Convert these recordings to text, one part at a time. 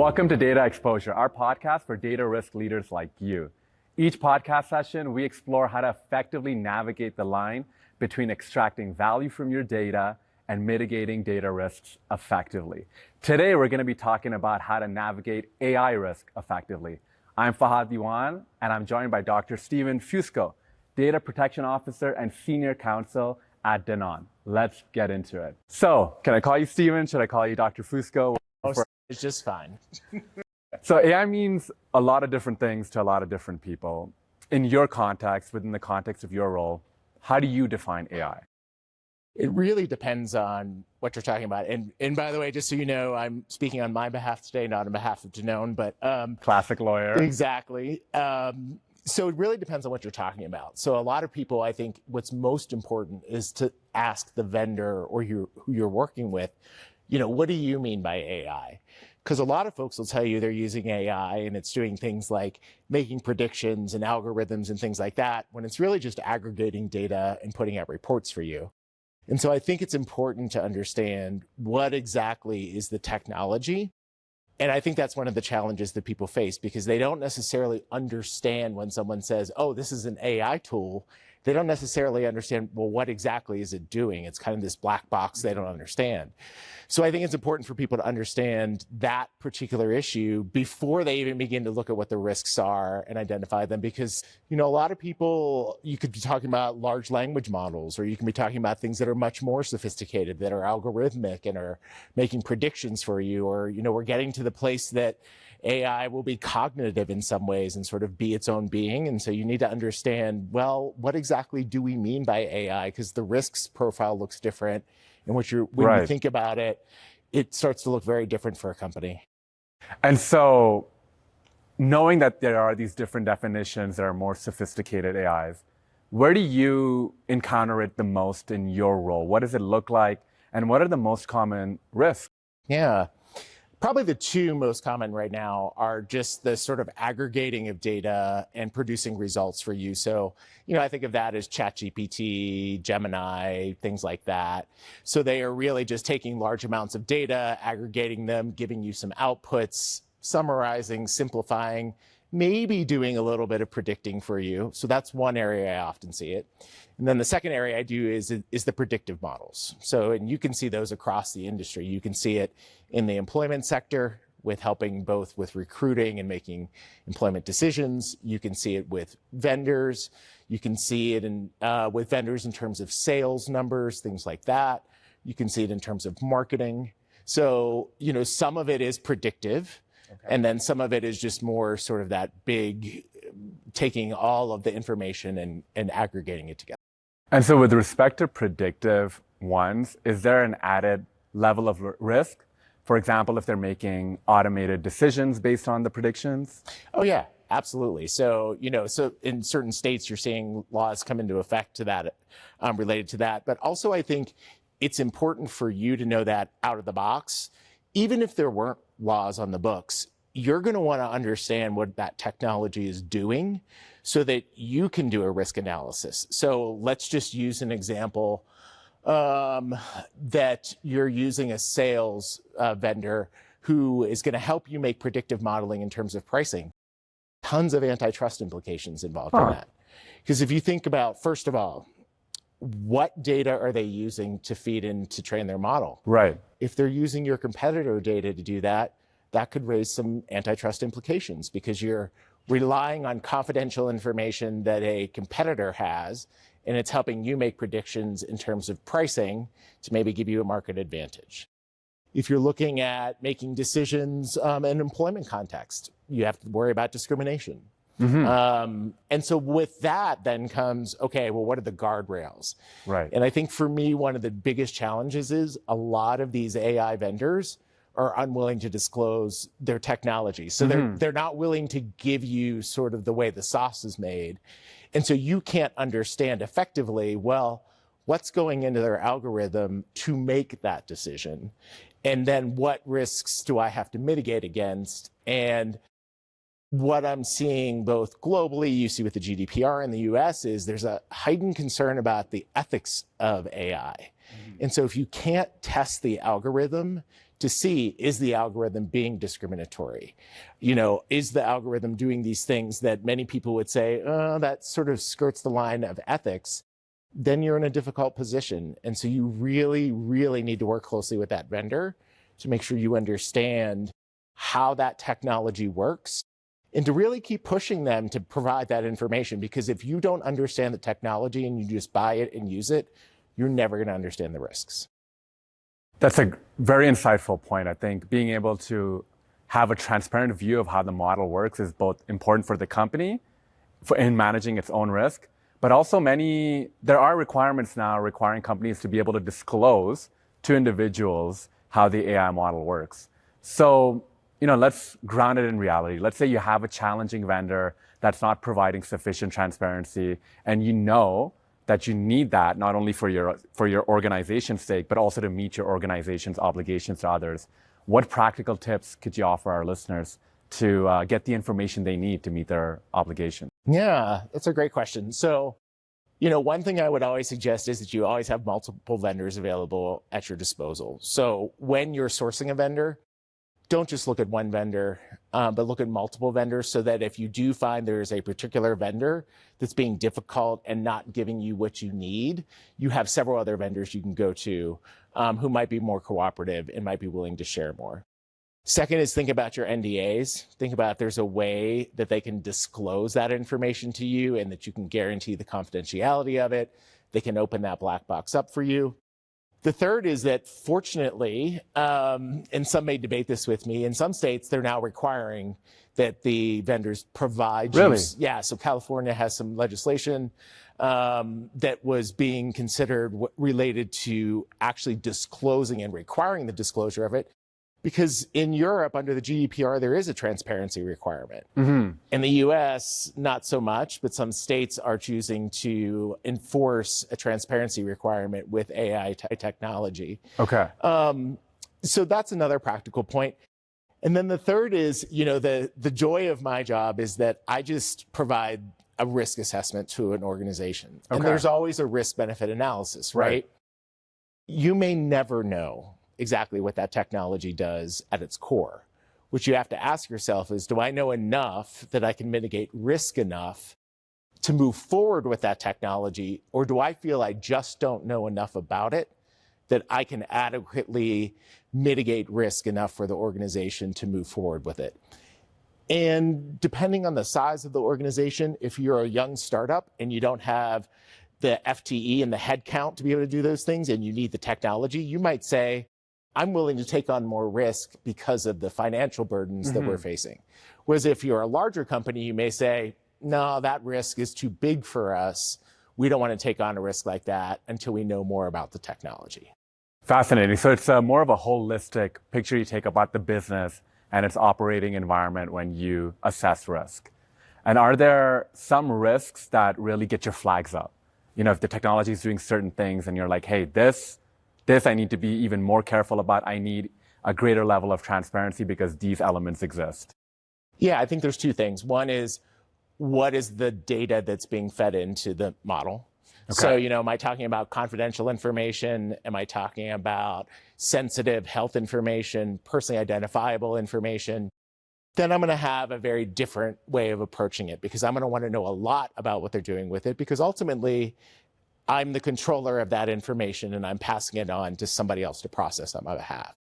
Welcome to Data Xposure, our podcast for data risk leaders like you. Each podcast session, we explore how to effectively navigate the line between extracting value from your data and mitigating data risks effectively. Today, we're going to be talking about how to navigate AI risk effectively. I'm Fahad Diwan, and I'm joined by Dr. Steven Fusco, Data Protection Officer and Senior Counsel at Danone. Let's get into it. So, can I call you Steven? Should I call you Dr. Fusco? It's just fine. So AI means a lot of different things to a lot of different people. In your context, within the context of your role, how do you define AI? It really depends on what you're talking about. And by the way, just so you know, I'm speaking on my behalf today, not on behalf of Danone, but Classic lawyer. Exactly. So it really depends on what you're talking about. So a lot of people, I think what's most important is to ask the vendor or who you're working with, what do you mean by AI? Because a lot of folks will tell you they're using AI and it's doing things like making predictions and algorithms and things like that, when it's really just aggregating data and putting out reports for you. And so I think it's important to understand what exactly is the technology. And I think that's one of the challenges that people face, because they don't necessarily understand when someone says, oh, this is an AI tool. They don't necessarily understand, well, what exactly is it doing? It's kind of this black box they don't understand. So I think it's important for people to understand that particular issue before they even begin to look at what the risks are and identify them. Because, a lot of people, you could be talking about large language models, or you can be talking about things that are much more sophisticated, that are algorithmic and are making predictions for you. Or, we're getting to the place that AI will be cognitive in some ways and sort of be its own being. And so you need to understand, well, what exactly do we mean by AI? Because the risks profile looks different. And when you think about it, it starts to look very different for a company. And so knowing that there are these different definitions that are more sophisticated AIs, where do you encounter it the most in your role? What does it look like? And what are the most common risks? Yeah. Probably the two most common right now are just the sort of aggregating of data and producing results for you. So, I think of that as ChatGPT, Gemini, things like that. So they are really just taking large amounts of data, aggregating them, giving you some outputs, summarizing, simplifying, maybe doing a little bit of predicting for you. So that's one area I often see it. And then the second area I do is the predictive models. So, and you can see those across the industry. You can see it in the employment sector with helping both with recruiting and making employment decisions. You can see it with vendors. You can see it with vendors in terms of sales numbers, things like that. You can see it in terms of marketing. So, some of it is predictive. Okay. And then some of it is just more sort of that big, taking all of the information and aggregating it together. And so with respect to predictive ones, is there an added level of risk? For example, if they're making automated decisions based on the predictions? Oh, yeah, absolutely. So, so in certain states, you're seeing laws come into effect to that, related to that. But also, I think it's important for you to know that out of the box, even if there weren't laws on the books, you're going to want to understand what that technology is doing so that you can do a risk analysis. So let's just use an example that you're using a sales vendor who is going to help you make predictive modeling in terms of pricing. Tons of antitrust implications involved in that. Because if you think about, first of all, what data are they using to feed in to train their model? Right. If they're using your competitor data to do that, that could raise some antitrust implications, because you're relying on confidential information that a competitor has, and it's helping you make predictions in terms of pricing to maybe give you a market advantage. If you're looking at making decisions in employment context, you have to worry about discrimination. Mm-hmm. And so with that then comes, okay, well, what are the guardrails? Right. And I think for me, one of the biggest challenges is a lot of these AI vendors are unwilling to disclose their technology. So they're not willing to give you sort of the way the sauce is made. And so you can't understand effectively, well, what's going into their algorithm to make that decision? And then what risks do I have to mitigate against? And what I'm seeing both globally, you see with the GDPR in the US, is there's a heightened concern about the ethics of AI. And so if you can't test the algorithm to see, is the algorithm being discriminatory? Is the algorithm doing these things that many people would say, oh, that sort of skirts the line of ethics? Then you're in a difficult position. And so you really, really need to work closely with that vendor to make sure you understand how that technology works and to really keep pushing them to provide that information. Because if you don't understand the technology and you just buy it and use it, you're never going to understand the risks. That's a very insightful point. I think being able to have a transparent view of how the model works is both important for the company in managing its own risk, but also there are requirements now requiring companies to be able to disclose to individuals how the AI model works. So, let's ground it in reality. Let's say you have a challenging vendor that's not providing sufficient transparency, and you know that you need that not only for your organization's sake, but also to meet your organization's obligations to others. What practical tips could you offer our listeners to get the information they need to meet their obligation? Yeah, that's a great question. So, one thing I would always suggest is that you always have multiple vendors available at your disposal. So when you're sourcing a vendor, don't just look at one vendor, but look at multiple vendors so that if you do find there's a particular vendor that's being difficult and not giving you what you need, you have several other vendors you can go to who might be more cooperative and might be willing to share more. Second is think about your NDAs. Think about if there's a way that they can disclose that information to you and that you can guarantee the confidentiality of it. They can open that black box up for you. The third is that fortunately, and some may debate this with me, in some states, they're now requiring that the vendors provide Really? Yeah, so California has some legislation that was being considered related to actually disclosing and requiring the disclosure of it. Because in Europe, under the GDPR, there is a transparency requirement. Mm-hmm. In the US, not so much, but some states are choosing to enforce a transparency requirement with AI technology. Okay. So that's another practical point. And then the third is, the joy of my job is that I just provide a risk assessment to an organization. Okay. And there's always a risk-benefit analysis, right? You may never know exactly what that technology does at its core. What you have to ask yourself is, do I know enough that I can mitigate risk enough to move forward with that technology? Or do I feel I just don't know enough about it that I can adequately mitigate risk enough for the organization to move forward with it? And depending on the size of the organization, if you're a young startup and you don't have the FTE and the headcount to be able to do those things and you need the technology, you might say, I'm willing to take on more risk because of the financial burdens that we're facing. Whereas if you're a larger company, you may say, no, that risk is too big for us. We don't want to take on a risk like that until we know more about the technology. Fascinating. So it's more of a holistic picture you take about the business and its operating environment when you assess risk. And are there some risks that really get your flags up? If the technology is doing certain things and you're like, hey, this I need to be even more careful about. I need a greater level of transparency because these elements exist. Yeah, I think there's two things. One is, what is the data that's being fed into the model? Okay. So, am I talking about confidential information? Am I talking about sensitive health information, personally identifiable information? Then I'm going to have a very different way of approaching it because I'm going to want to know a lot about what they're doing with it because ultimately, I'm the controller of that information and I'm passing it on to somebody else to process on my behalf.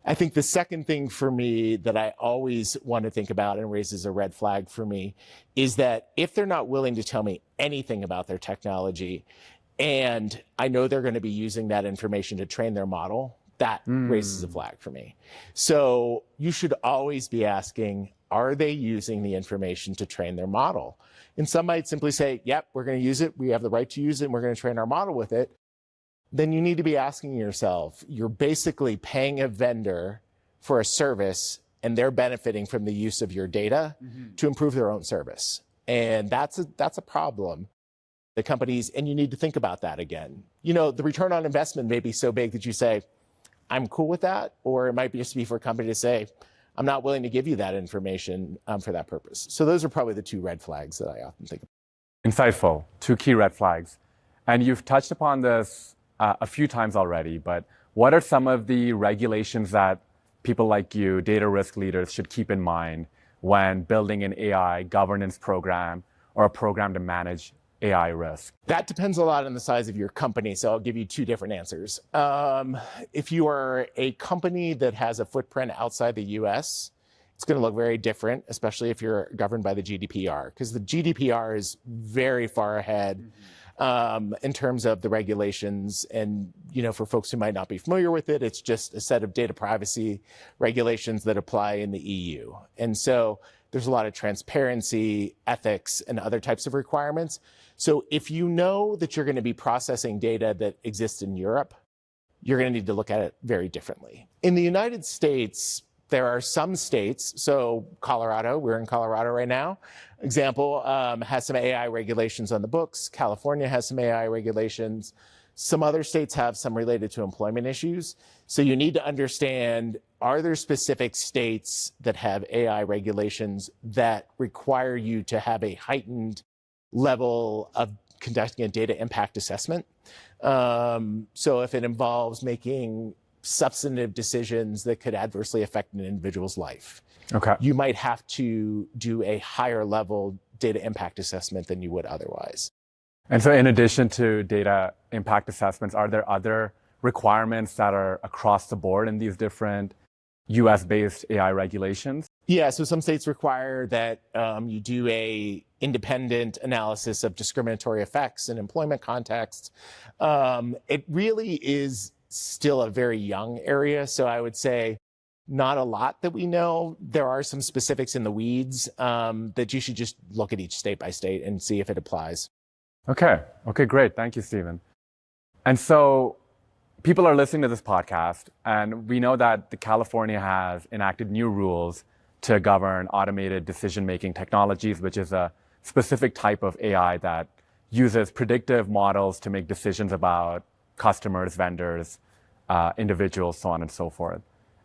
I think the second thing for me that I always want to think about and raises a red flag for me is that if they're not willing to tell me anything about their technology and I know they're going to be using that information to train their model, that raises a flag for me. So you should always be asking, are they using the information to train their model? And some might simply say, yep, we're going to use it. We have the right to use it and we're going to train our model with it. Then you need to be asking yourself, you're basically paying a vendor for a service and they're benefiting from the use of your data to improve their own service. And that's a problem. The companies, and you need to think about that again. The return on investment may be so big that you say, I'm cool with that. Or it might just be for a company to say, I'm not willing to give you that information for that purpose. So those are probably the two red flags that I often think of. Insightful. Two key red flags. And you've touched upon this a few times already, but what are some of the regulations that people like you, data risk leaders, should keep in mind when building an AI governance program or a program to manage AI risk? That depends a lot on the size of your company, so I'll give you two different answers. If you are a company that has a footprint outside the US, it's going to look very different, especially if you're governed by the GDPR, because the GDPR is very far ahead in terms of the regulations. And, for folks who might not be familiar with it, it's just a set of data privacy regulations that apply in the EU. And so there's a lot of transparency, ethics, and other types of requirements. So if you know that you're going to be processing data that exists in Europe, you're going to need to look at it very differently. In the United States, there are some states, so Colorado, we're in Colorado right now, example, has some AI regulations on the books. California has some AI regulations. Some other states have some related to employment issues. So you need to understand, are there specific states that have AI regulations that require you to have a heightened level of conducting a data impact assessment? So if it involves making substantive decisions that could adversely affect an individual's life, you might have to do a higher level data impact assessment than you would otherwise. And so in addition to data impact assessments, are there other requirements that are across the board in these different US-based AI regulations? Yeah, so some states require that you do a independent analysis of discriminatory effects in employment contexts. It really is still a very young area, so I would say not a lot that we know. There are some specifics in the weeds that you should just look at each state by state and see if it applies. Okay, great. Thank you, Stephen. And so people are listening to this podcast, and we know that California has enacted new rules to govern automated decision-making technologies, which is a specific type of AI that uses predictive models to make decisions about customers, vendors, individuals, so on and so forth.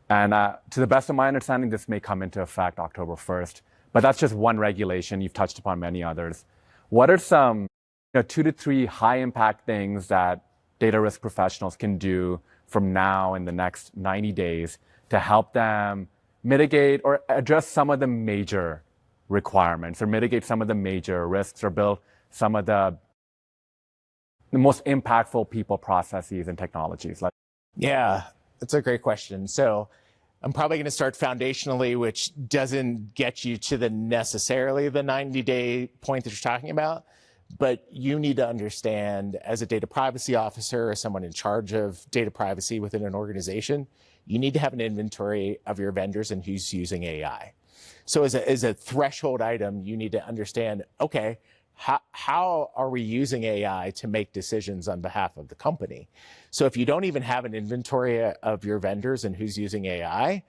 And to the best of my understanding, this may come into effect October 1st, but that's just one regulation. You've touched upon many others. What are some 2 to 3 high-impact things that data risk professionals can do from now in the next 90 days to help them mitigate or address some of the major requirements or mitigate some of the major risks or build some of the most impactful people, processes, and technologies? Yeah, that's a great question. So I'm probably going to start foundationally, which doesn't get you to necessarily the 90-day point that you're talking about. But you need to understand, as a data privacy officer or someone in charge of data privacy within an organization, you need to have an inventory of your vendors and who's using AI. So as a threshold item, you need to understand, okay, how are we using AI to make decisions on behalf of the company? So if you don't even have an inventory of your vendors and who's using AI,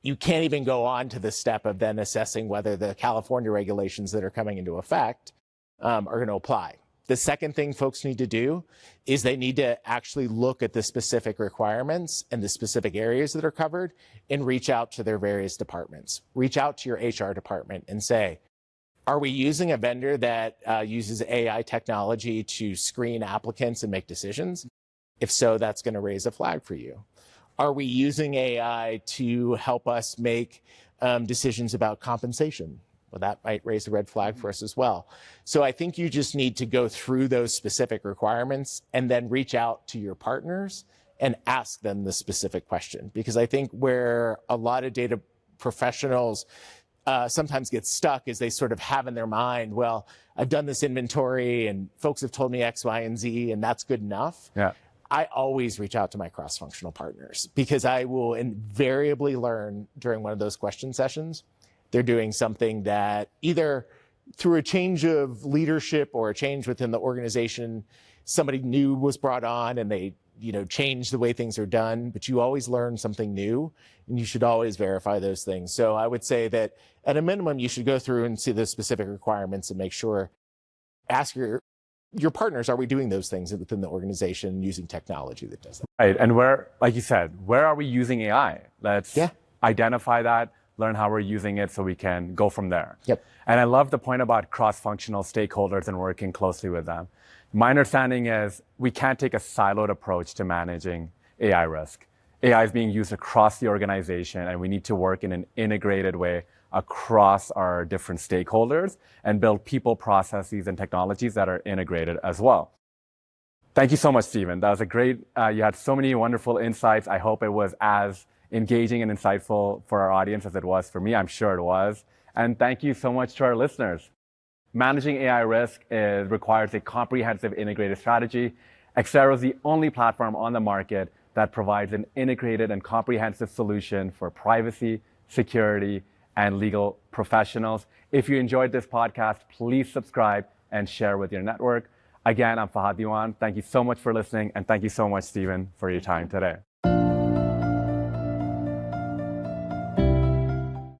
you can't even go on to the step of then assessing whether the California regulations that are coming into effect are going to apply. The second thing folks need to do is they need to actually look at the specific requirements and the specific areas that are covered and reach out to their various departments. Reach out to your HR department and say, are we using a vendor that uses AI technology to screen applicants and make decisions? If so, that's going to raise a flag for you. Are we using AI to help us make decisions about compensation? Well, that might raise a red flag for us as well. So I think you just need to go through those specific requirements and then reach out to your partners and ask them the specific question. Because I think where a lot of data professionals sometimes get stuck is they sort of have in their mind, well, I've done this inventory and folks have told me X, Y, and Z, and that's good enough. Yeah. I always reach out to my cross-functional partners because I will invariably learn during one of those question sessions they're doing something that either through a change of leadership or a change within the organization, somebody new was brought on and they changed the way things are done, but you always learn something new and you should always verify those things. So I would say that at a minimum, you should go through and see the specific requirements and make sure, ask your partners, are we doing those things within the organization using technology that does that? Right, and where, like you said, where are we using AI? Let's identify that, learn how we're using it so we can go from there. Yep. And I love the point about cross-functional stakeholders and working closely with them. My understanding is we can't take a siloed approach to managing AI risk. AI is being used across the organization, and we need to work in an integrated way across our different stakeholders and build people, processes, and technologies that are integrated as well. Thank you so much, Stephen. That was a great, you had so many wonderful insights. I hope it was as engaging and insightful for our audience as it was for me. I'm sure it was. And thank you so much to our listeners. Managing AI risk requires a comprehensive integrated strategy. Xero is the only platform on the market that provides an integrated and comprehensive solution for privacy, security, and legal professionals. If you enjoyed this podcast, please subscribe and share with your network. Again, I'm Fahad Diwan. Thank you so much for listening, and thank you so much, Stephen, for your time today.